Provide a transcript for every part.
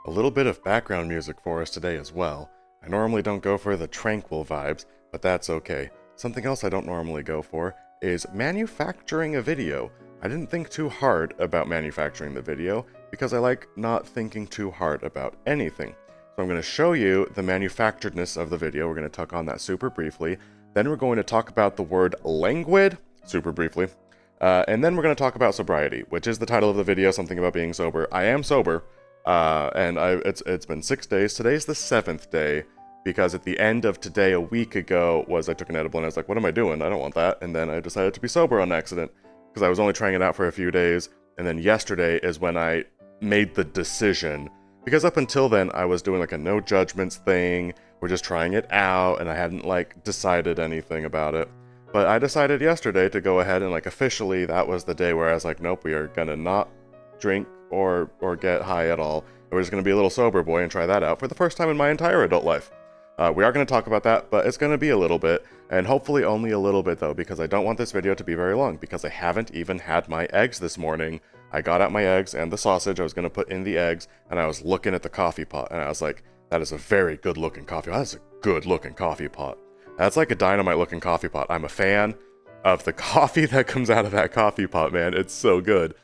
a little bit of background music for us today as well. I normally don't go for the tranquil vibes, but that's okay. Something else I don't normally go for is manufacturing a video. I didn't think too hard about manufacturing the video because I like not thinking too hard about anything. So I'm going to show you the manufacturedness of the video. We're going to touch on that super briefly. Then we're going to talk about the word languid super briefly. And then we're going to talk about sobriety, which is the title of the video, something about being sober. I am sober, and it's been 6 days. Today's the 7th day, because at the end of today, a week ago, I took an edible, and I was like, what am I doing? I don't want that. And then I decided to be sober on accident, because I was only trying it out for a few days. And then yesterday is when I made the decision, because up until then, I was doing like a no judgments thing. We're just trying it out, and I hadn't like decided anything about it. But I decided yesterday to go ahead and like officially, that was the day where I was like, nope, we are gonna not drink or get high at all. We're just gonna be a little sober boy and try that out for the first time in my entire adult life. We are gonna talk about that, but it's gonna be a little bit, and hopefully only a little bit though, because I don't want this video to be very long, because I haven't even had my eggs this morning. I got out my eggs and the sausage I was gonna put in the eggs, and I was looking at the coffee pot, and I was like, that is a very good looking coffee pot. That's a good looking coffee pot. That's like a dynamite looking coffee pot. I'm a fan of the coffee that comes out of that coffee pot, man. It's so good.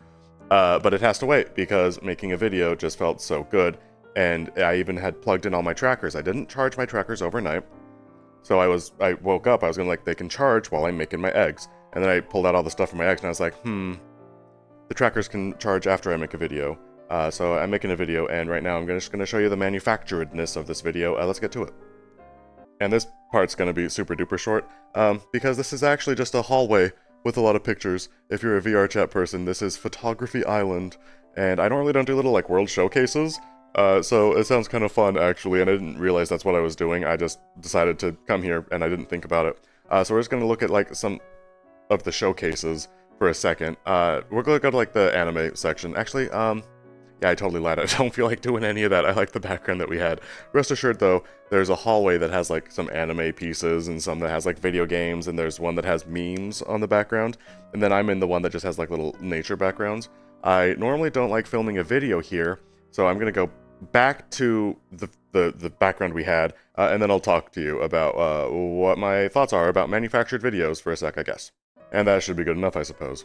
But it has to wait because making a video just felt so good. And I even had plugged in all my trackers. I didn't charge my trackers overnight. So I woke up, I was gonna like, they can charge while I'm making my eggs. And then I pulled out all the stuff from my eggs and I was like, the trackers can charge after I make a video. So I'm making a video, and right now I'm just gonna show you the manufacturedness of this video. Let's get to it. And this part's going to be super duper short, because this is actually just a hallway with a lot of pictures. If you're a VR chat person, this is Photography Island, and I normally don't do little like world showcases, so it sounds kind of fun actually, and I didn't realize that's what I was doing. I just decided to come here and I didn't think about it. So we're just going to look at like some of the showcases for a second. We're going to go to like the anime section. Actually, yeah, I totally lied. I don't feel like doing any of that. I like the background that we had. Rest assured, though, there's a hallway that has, like, some anime pieces and some that has, like, video games, and there's one that has memes on the background. And then I'm in the one that just has, like, little nature backgrounds. I normally don't like filming a video here, so I'm going to go back to the background we had, and then I'll talk to you about what my thoughts are about manufactured videos for a sec, I guess. And that should be good enough, I suppose.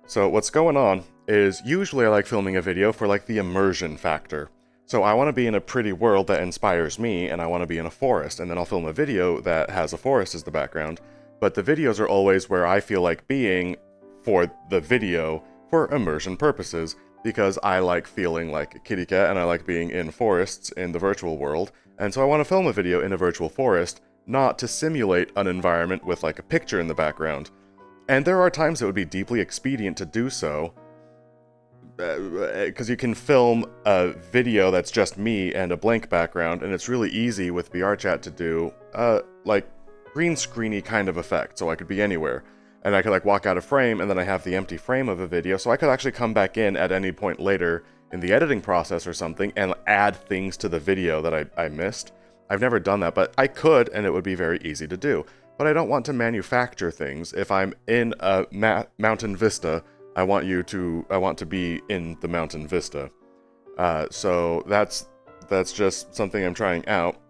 So what's going on is usually I like filming a video for like the immersion factor. So I want to be in a pretty world that inspires me, and I want to be in a forest, and then I'll film a video that has a forest as the background. But the videos are always where I feel like being for the video for immersion purposes, because I like feeling like a kitty cat and I like being in forests in the virtual world. And so I want to film a video in a virtual forest, not to simulate an environment with like a picture in the background. And there are times it would be deeply expedient to do so, because you can film a video that's just me and a blank background, and it's really easy with VR chat to do, like, green screeny kind of effect, so I could be anywhere. And I could, like, walk out of frame, and then I have the empty frame of a video, so I could actually come back in at any point later in the editing process or something, and add things to the video that I missed. I've never done that, but I could, and it would be very easy to do. But I don't want to manufacture things. If I'm in a mountain vista, I want to be in the mountain vista. So that's just something I'm trying out.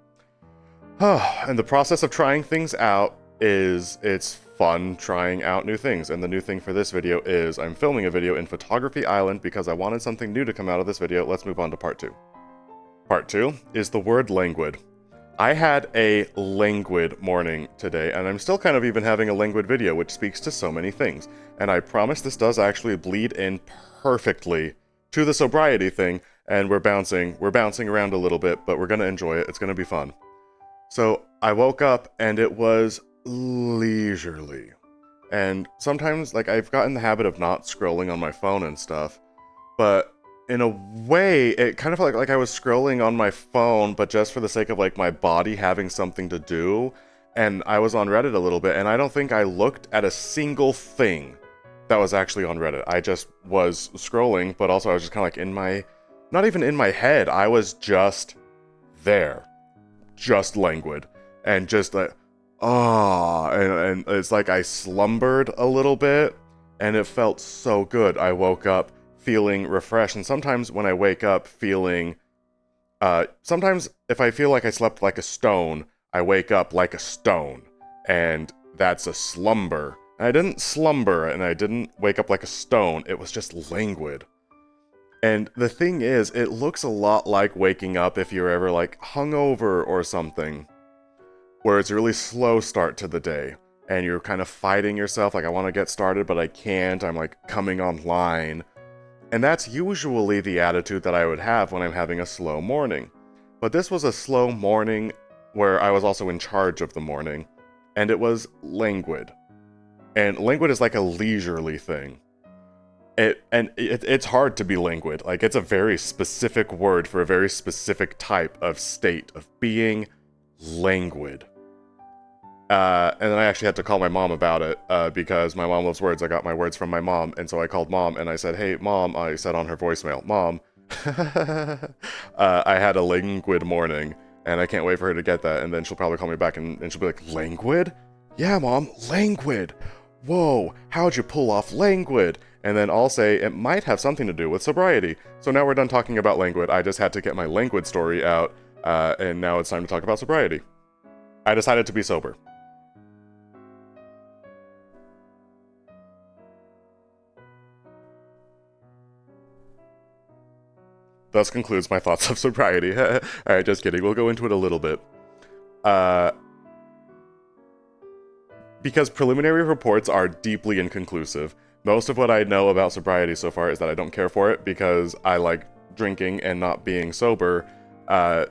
And the process of trying things out it's fun trying out new things. And the new thing for this video is I'm filming a video in Photography Island because I wanted something new to come out of this video. Let's move on to part 2. Part 2 is the word languid. I had a languid morning today, and I'm still kind of even having a languid video, which speaks to so many things. And I promise this does actually bleed in perfectly to the sobriety thing, and we're bouncing around a little bit, but we're going to enjoy it. It's going to be fun. So I woke up, and it was leisurely. And sometimes, like, I've gotten the habit of not scrolling on my phone and stuff, but in a way, it kind of felt like I was scrolling on my phone, but just for the sake of like my body having something to do. And I was on Reddit a little bit, and I don't think I looked at a single thing that was actually on Reddit. I just was scrolling, but also I was just kind of like not even in my head, I was just there. Just languid. And just like, and it's like I slumbered a little bit, and it felt so good. I woke up feeling refreshed, and sometimes when I wake up feeling Sometimes if I feel like I slept like a stone, I wake up like a stone, and that's a slumber. And I didn't slumber, and I didn't wake up like a stone, it was just languid. And the thing is, it looks a lot like waking up if you're ever like hungover or something, where it's a really slow start to the day, and you're kind of fighting yourself, like I want to get started, but I can't, I'm like coming online. And that's usually the attitude that I would have when I'm having a slow morning. But this was a slow morning where I was also in charge of the morning, and it was languid. And languid is like a leisurely thing. It's hard to be languid. Like, it's a very specific word for a very specific type of state of being languid. And then I actually had to call my mom about it, because my mom loves words. I got my words from my mom, and so I called mom, and I said, hey, mom, I said on her voicemail, mom, I had a languid morning, and I can't wait for her to get that, and then she'll probably call me back, and she'll be like, languid? Yeah, mom, languid! Whoa, how'd you pull off languid? And then I'll say it might have something to do with sobriety. So now we're done talking about languid. I just had to get my languid story out, and now it's time to talk about sobriety. I decided to be sober. Thus concludes my thoughts of sobriety. Alright, just kidding. We'll go into it a little bit. Because preliminary reports are deeply inconclusive. Most of what I know about sobriety so far is that I don't care for it because I like drinking and not being sober.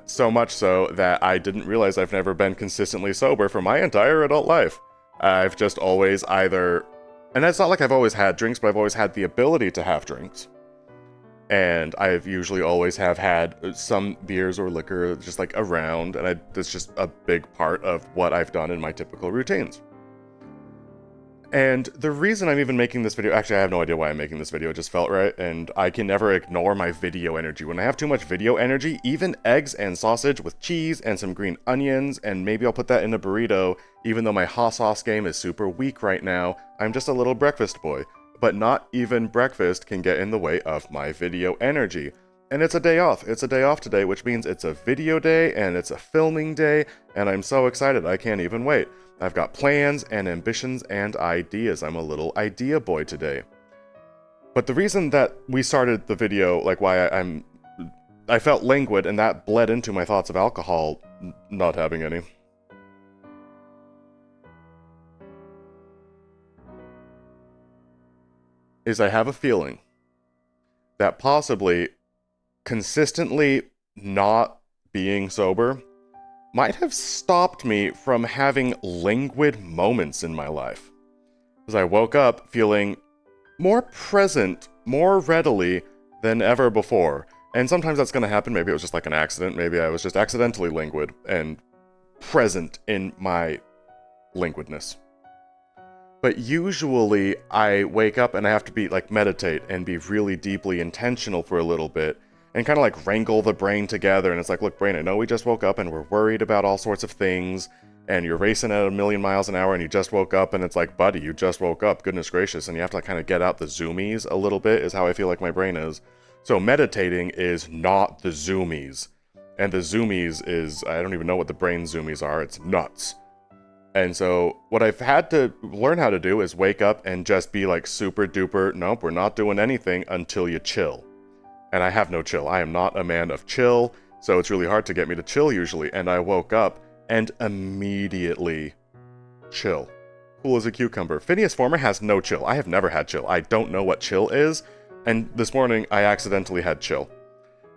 So much so that I didn't realize I've never been consistently sober for my entire adult life. I've just always either... And it's not like I've always had drinks, but I've always had the ability to have drinks. And I've usually always have had some beers or liquor just like around, and that's just a big part of what I've done in my typical routines. And the reason I'm even making this video, actually I have no idea why I'm making this video, it just felt right, and I can never ignore my video energy. When I have too much video energy, even eggs and sausage with cheese and some green onions, and maybe I'll put that in a burrito, even though my hot sauce game is super weak right now, I'm just a little breakfast boy. But not even breakfast can get in the way of my video energy. And it's a day off. It's a day off today, which means it's a video day and it's a filming day, and I'm so excited I can't even wait. I've got plans and ambitions and ideas. I'm a little idea boy today. But the reason that we started the video, like why I felt languid, and that bled into my thoughts of alcohol not having any. Is I have a feeling that possibly consistently not being sober might have stopped me from having languid moments in my life. Because I woke up feeling more present, more readily than ever before. And sometimes that's going to happen. Maybe it was just like an accident. Maybe I was just accidentally languid and present in my languidness. But usually I wake up and I have to be like meditate and be really deeply intentional for a little bit and kind of like wrangle the brain together. And it's like, look, brain, I know we just woke up and we're worried about all sorts of things and you're racing at 1,000,000 miles an hour and you just woke up, and it's like, buddy, you just woke up, goodness gracious. And you have to like kind of get out the zoomies a little bit is how I feel like my brain is. So meditating is not the zoomies. And the zoomies is, I don't even know what the brain zoomies are. It's nuts. And so what I've had to learn how to do is wake up and just be like super duper, nope, we're not doing anything until you chill. And I have no chill. I am not a man of chill, so it's really hard to get me to chill usually. And I woke up and immediately chill. Cool as a cucumber. Phineas Former has no chill. I have never had chill. I don't know what chill is. And this morning I accidentally had chill.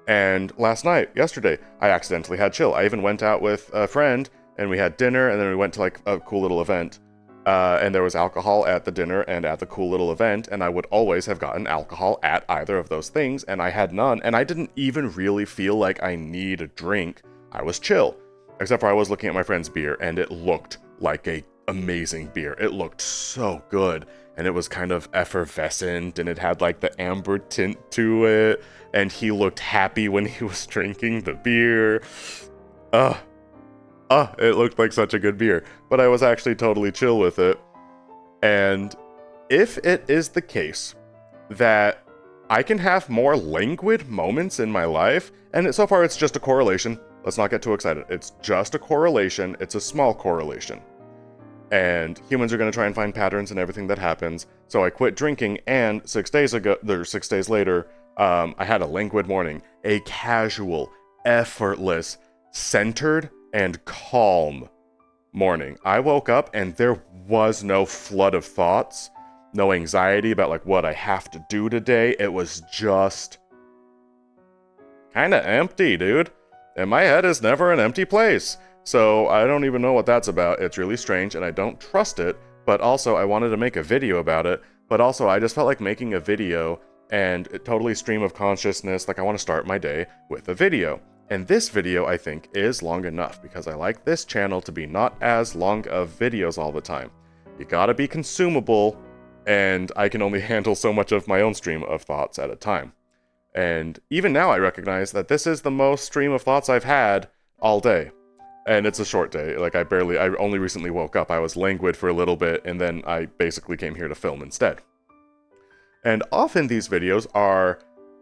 And last night, yesterday, I accidentally had chill. I even went out with a friend and we had dinner, and then we went to like a cool little event. And there was alcohol at the dinner and at the cool little event, and I would always have gotten alcohol at either of those things, and I had none, and I didn't even really feel like I need a drink. I was chill. Except for I was looking at my friend's beer, and it looked like a amazing beer. It looked so good, and it was kind of effervescent, and it had like the amber tint to it, and he looked happy when he was drinking the beer. It looked like such a good beer, but I was actually totally chill with it. And if it is the case that I can have more languid moments in my life, and so far it's just a correlation. Let's not get too excited. It's just a correlation. It's a small correlation. And humans are going to try and find patterns in everything that happens. So I quit drinking, and 6 days later, I had a languid morning. A casual, effortless, centered, and calm morning. I woke up and there was no flood of thoughts, no anxiety about like what I have to do today. It was just kind of empty, dude. And my head is never an empty place. So I don't even know what that's about. It's really strange and I don't trust it, but also I wanted to make a video about it, but also I just felt like making a video and totally stream of consciousness, like I want to start my day with a video. And this video, I think, is long enough because I like this channel to be not as long of videos all the time. You gotta be consumable, and I can only handle so much of my own stream of thoughts at a time. And even now I recognize that this is the most stream of thoughts I've had all day. And it's a short day. Like I only recently woke up. I was languid for a little bit, and then I basically came here to film instead. And often these videos are,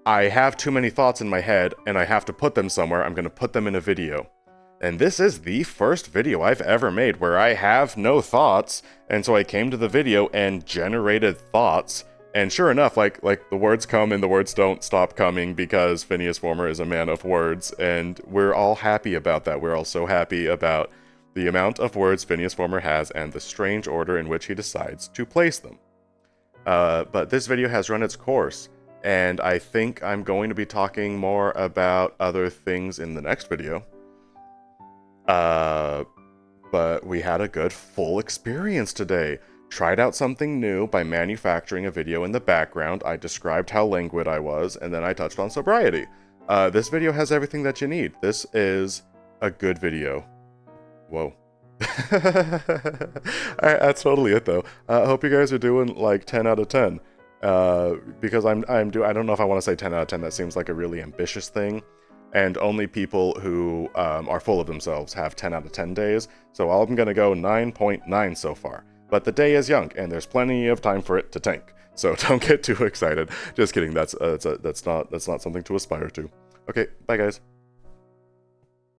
I have too many thoughts in my head and I have to put them somewhere. I'm going to put them in a video. And this is the first video I've ever made where I have no thoughts. And so I came to the video and generated thoughts. And sure enough, like the words come and the words don't stop coming because Phineas Former is a man of words. And we're all happy about that. We're all so happy about the amount of words Phineas Former has and the strange order in which he decides to place them. But this video has run its course, and I think I'm going to be talking more about other things in the next video. But we had a good full experience today. Tried out something new by manufacturing a video in the background. I described how languid I was, and then I touched on sobriety. This video has everything that you need. This is a good video. Whoa. That's totally it though. I hope you guys are doing like 10 out of 10. Because I don't know if I want to say 10 out of 10. That seems like a really ambitious thing. And only people who are full of themselves have 10 out of 10 days. So I'm going to go 9.9 so far. But the day is young, and there's plenty of time for it to tank. So don't get too excited. Just kidding. That's not something to aspire to. Okay, bye guys.